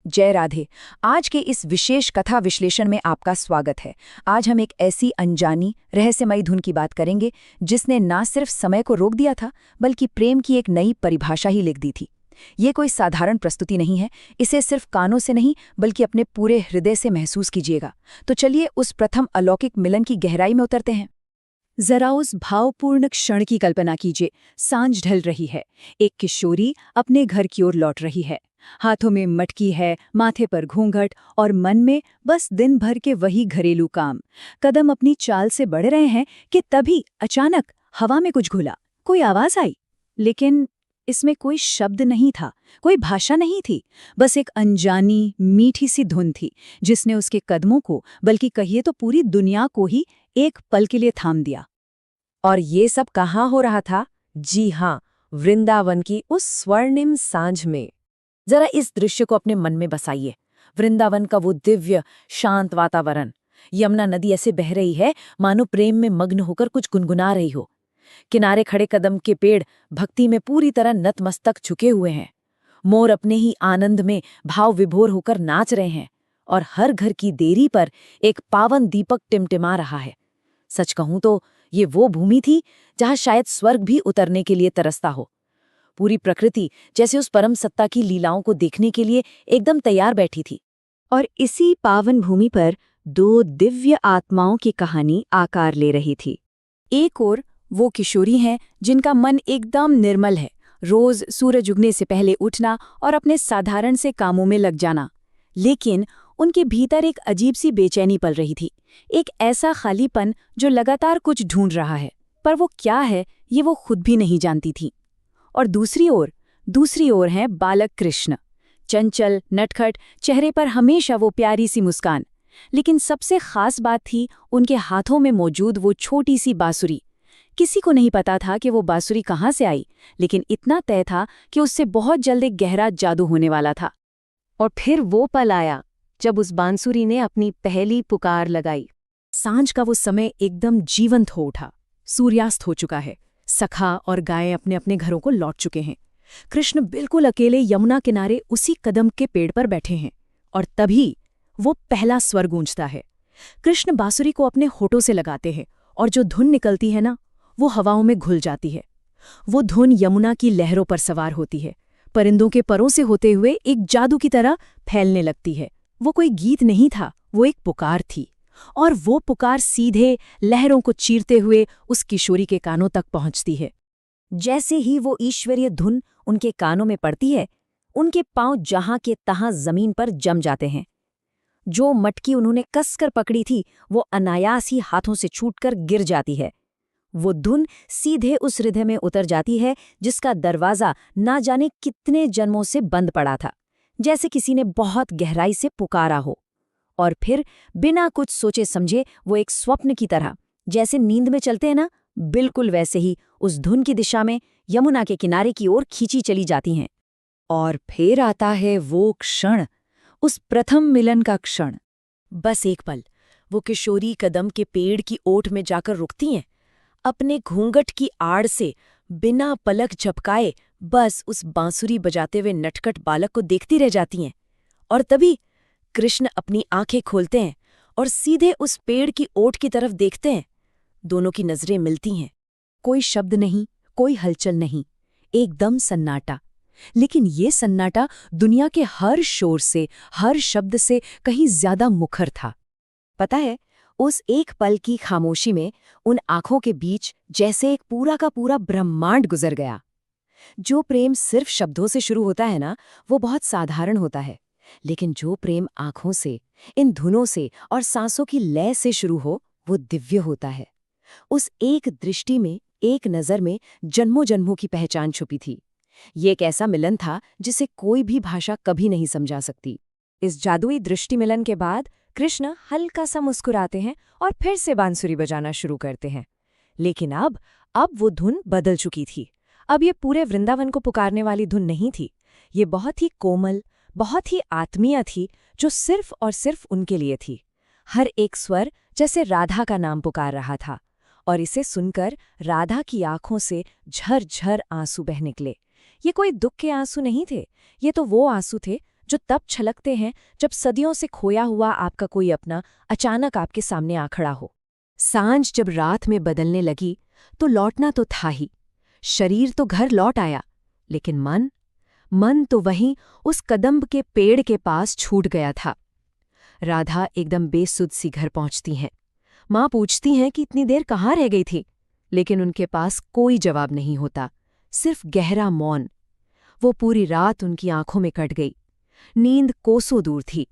जय राधे। आज के इस विशेष कथा विश्लेषण में आपका स्वागत है। आज हम एक ऐसी अनजानी रहस्यमयी धुन की बात करेंगे जिसने ना सिर्फ समय को रोक दिया था बल्कि प्रेम की एक नई परिभाषा ही लिख दी थी। ये कोई साधारण प्रस्तुति नहीं है, इसे सिर्फ कानों से नहीं बल्कि अपने पूरे हृदय से महसूस कीजिएगा। तो चलिए उस प्रथम अलौकिक मिलन की गहराई में उतरते हैं। जरा उस भावपूर्ण क्षण की कल्पना कीजिए। सांझ ढल रही है, एक किशोरी अपने घर की ओर लौट रही है। हाथों में मटकी है, माथे पर घूंघट और मन में बस दिन भर के वही घरेलू काम। कदम अपनी चाल से बढ़ रहे हैं कि तभी अचानक हवा में कुछ घुला, कोई आवाज आई। लेकिन इसमें कोई शब्द नहीं था, कोई भाषा नहीं थी, बस एक अनजानी मीठी सी धुन थी जिसने उसके कदमों को, बल्कि कहिए तो पूरी दुनिया को ही एक पल के लिए थाम दिया। और ये सब कहाँ हो रहा था? जी हाँ, वृंदावन की उस स्वर्णिम सांझ में। जरा इस दृश्य को अपने मन में बसाइए। वृंदावन का वो दिव्य शांत वातावरण, यमुना नदी ऐसे बह रही है मानो प्रेम में मग्न होकर कुछ गुनगुना रही हो। किनारे खड़े कदम के पेड़ भक्ति में पूरी तरह नतमस्तक झुके हुए हैं। मोर अपने ही आनंद में भाव विभोर होकर नाच रहे हैं और हर घर की देरी पर एक पावन दीपक टिमटिमा रहा है। सच कहूं तो ये वो भूमि थी जहां शायद स्वर्ग भी उतरने के लिए तरसता हो। पूरी प्रकृति जैसे उस परम सत्ता की लीलाओं को देखने के लिए एकदम तैयार बैठी थी। और इसी पावन भूमि पर दो दिव्य आत्माओं की कहानी आकार ले रही थी। एक ओर वो किशोरी हैं जिनका मन एकदम निर्मल है, रोज सूरज उगने से पहले उठना और अपने साधारण से कामों में लग जाना। लेकिन उनके भीतर एक अजीब सी बेचैनी पल रही थी, एक ऐसा खालीपन जो लगातार कुछ ढूंढ रहा है, पर वो क्या है ये वो खुद भी नहीं जानती थी। और दूसरी ओर हैं बालक कृष्ण, चंचल, नटखट, चेहरे पर हमेशा वो प्यारी सी मुस्कान। लेकिन सबसे खास बात थी उनके हाथों में मौजूद वो छोटी सी बांसुरी। किसी को नहीं पता था कि वो बांसुरी कहाँ से आई, लेकिन इतना तय था कि उससे बहुत जल्द एक गहरा जादू होने वाला था। और फिर वो पल आया जब उस बांसुरी ने अपनी पहली पुकार लगाई। सांझ का वो समय एकदम जीवंत हो उठा। सूर्यास्त हो चुका है, सखा और गायें अपने अपने घरों को लौट चुके हैं। कृष्ण बिल्कुल अकेले यमुना किनारे उसी कदम के पेड़ पर बैठे हैं। और तभी वो पहला स्वर गूंजता है। कृष्ण बांसुरी को अपने होठों से लगाते हैं और जो धुन निकलती है ना, वो हवाओं में घुल जाती है। वो धुन यमुना की लहरों पर सवार होती है, परिंदों के परों से होते हुए एक जादू की तरह फैलने लगती है। वो कोई गीत नहीं था, वो एक पुकार थी। और वो पुकार सीधे लहरों को चीरते हुए उस किशोरी के कानों तक पहुंचती है। जैसे ही वो ईश्वरीय धुन उनके कानों में पड़ती है, उनके पांव जहां के तहां जमीन पर जम जाते हैं। जो मटकी उन्होंने कसकर पकड़ी थी वो अनायास ही हाथों से छूटकर गिर जाती है। वो धुन सीधे उस हृदय में उतर जाती है जिसका दरवाजा ना जाने कितने जन्मों से बंद पड़ा था, जैसे किसी ने बहुत गहराई से पुकारा हो। और फिर बिना कुछ सोचे समझे वो एक स्वप्न की तरह, जैसे नींद में चलते हैं ना, बिल्कुल वैसे ही उस धुन की दिशा में यमुना के किनारे की ओर खींची चली जाती हैं। और फिर आता है वो क्षण, उस प्रथम मिलन का क्षण। बस एक पल, वो किशोरी कदम के पेड़ की ओट में जाकर रुकती हैं, अपने घूंघट की आड़ से बिना पलक झपकाए बस उस बांसुरी बजाते हुए नटखट बालक को देखती रह जाती हैं। और तभी कृष्ण अपनी आंखें खोलते हैं और सीधे उस पेड़ की ओट की तरफ देखते हैं। दोनों की नजरें मिलती हैं। कोई शब्द नहीं, कोई हलचल नहीं, एकदम सन्नाटा। लेकिन ये सन्नाटा दुनिया के हर शोर से, हर शब्द से कहीं ज्यादा मुखर था। पता है, उस एक पल की खामोशी में उन आंखों के बीच जैसे एक पूरा का पूरा ब्रह्मांड गुजर गया। जो प्रेम सिर्फ शब्दों से शुरू होता है ना, वो बहुत साधारण होता है। लेकिन जो प्रेम आंखों से, इन धुनों से और सांसों की लय से शुरू हो, वो दिव्य होता है। उस एक दृष्टि में, एक नज़र में जन्मों जन्मों की पहचान छुपी थी। ये एक ऐसा मिलन था जिसे कोई भी भाषा कभी नहीं समझा सकती। इस जादुई दृष्टि मिलन के बाद कृष्ण हल्का सा मुस्कुराते हैं और फिर से बांसुरी बजाना शुरू करते हैं। लेकिन अब वो धुन बदल चुकी थी। अब ये पूरे वृंदावन को पुकारने वाली धुन नहीं थी। ये बहुत ही कोमल, बहुत ही आत्मीय थी, जो सिर्फ और सिर्फ उनके लिए थी। हर एक स्वर जैसे राधा का नाम पुकार रहा था। और इसे सुनकर राधा की आंखों से झरझर आंसू बह निकले। ये कोई दुख के आंसू नहीं थे, ये तो वो आंसू थे जो तब छलकते हैं जब सदियों से खोया हुआ आपका कोई अपना अचानक आपके सामने आ खड़ा हो। सांझ जब रात में बदलने लगी तो लौटना तो था ही, शरीर तो घर लौट आया, लेकिन मन तो वहीं उस कदम्ब के पेड़ के पास छूट गया था। राधा एकदम बेसुध सी घर पहुंचती हैं। माँ पूछती हैं कि इतनी देर कहाँ रह गई थी, लेकिन उनके पास कोई जवाब नहीं होता, सिर्फ गहरा मौन। वो पूरी रात उनकी आंखों में कट गई। नींद कोसों दूर थी,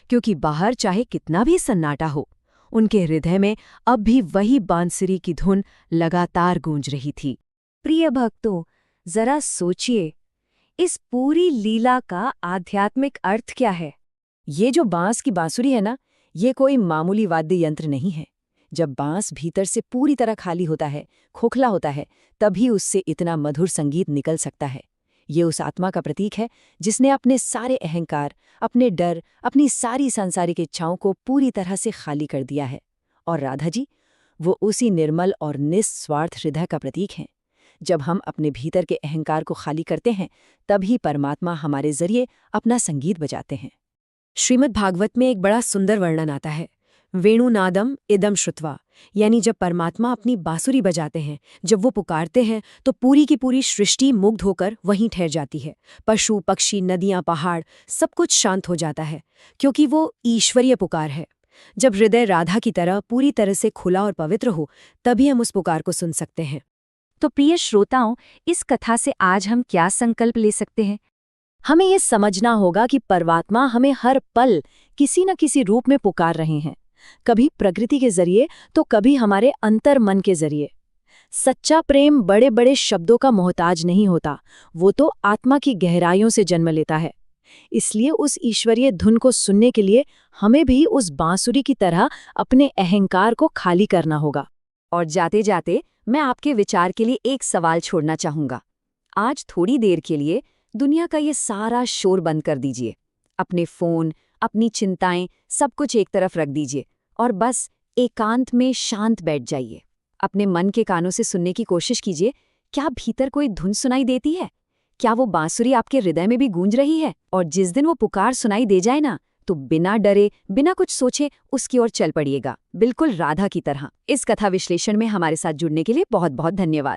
क्योंकि बाहर चाहे कितना भी सन्नाटा हो, उनके हृदय में अब भी वही बांसुरी की धुन लगातार गूंज रही थी। प्रिय भक्तों, जरा सोचिए, इस पूरी लीला का आध्यात्मिक अर्थ क्या है? ये जो बांस की बांसुरी है ना, ये कोई मामूली वाद्य यंत्र नहीं है। जब बांस भीतर से पूरी तरह खाली होता है, खोखला होता है, तभी उससे इतना मधुर संगीत निकल सकता है। ये उस आत्मा का प्रतीक है जिसने अपने सारे अहंकार, अपने डर, अपनी सारी सांसारिक इच्छाओं को पूरी तरह से खाली कर दिया है। और राधा जी, वो उसी निर्मल और निस्वार्थ हृदय का प्रतीक हैं। जब हम अपने भीतर के अहंकार को खाली करते हैं, तभी परमात्मा हमारे जरिए अपना संगीत बजाते हैं। श्रीमद् भागवत में एक बड़ा सुंदर वर्णन आता है, वेणुनादम इदम श्रुत्वा, यानी जब परमात्मा अपनी बांसुरी बजाते हैं, जब वो पुकारते हैं, तो पूरी की पूरी सृष्टि मुग्ध होकर वहीं ठहर जाती है। पशु, पक्षी, नदियां, पहाड़, सब कुछ शांत हो जाता है, क्योंकि वो ईश्वरीय पुकार है। जब हृदय राधा की तरह पूरी तरह से खुला और पवित्र हो, तभी हम उस पुकार को सुन सकते हैं। तो प्रिय श्रोताओं, इस कथा से आज हम क्या संकल्प ले सकते हैं? हमें ये समझना होगा कि परमात्मा हमें हर पल किसी न किसी रूप में पुकार रहे हैं, कभी प्रकृति के जरिए तो कभी हमारे अंतर मन के जरिए। सच्चा प्रेम बड़े बड़े शब्दों का मोहताज नहीं होता, वो तो आत्मा की गहराइयों से जन्म लेता है। इसलिए उस ईश्वरीय धुन को सुनने के लिए हमें भी उस बांसुरी की तरह अपने अहंकार को खाली करना होगा। और जाते जाते मैं आपके विचार के लिए एक सवाल छोड़ना चाहूंगा। आज थोड़ी देर के लिए दुनिया का ये सारा शोर बंद कर दीजिए। अपने फोन, अपनी चिंताएं, सब कुछ एक तरफ रख दीजिए और बस एकांत में शांत बैठ जाइए। अपने मन के कानों से सुनने की कोशिश कीजिए। क्या भीतर कोई धुन सुनाई देती है? क्या वो बांसुरी आपके हृदय में भी गूंज रही है? और जिस दिन वो पुकार सुनाई दे जाए ना, तो बिना डरे, बिना कुछ सोचे उसकी ओर चल पड़िएगा, बिल्कुल राधा की तरह। इस कथा विश्लेषण में हमारे साथ जुड़ने के लिए बहुत बहुत धन्यवाद।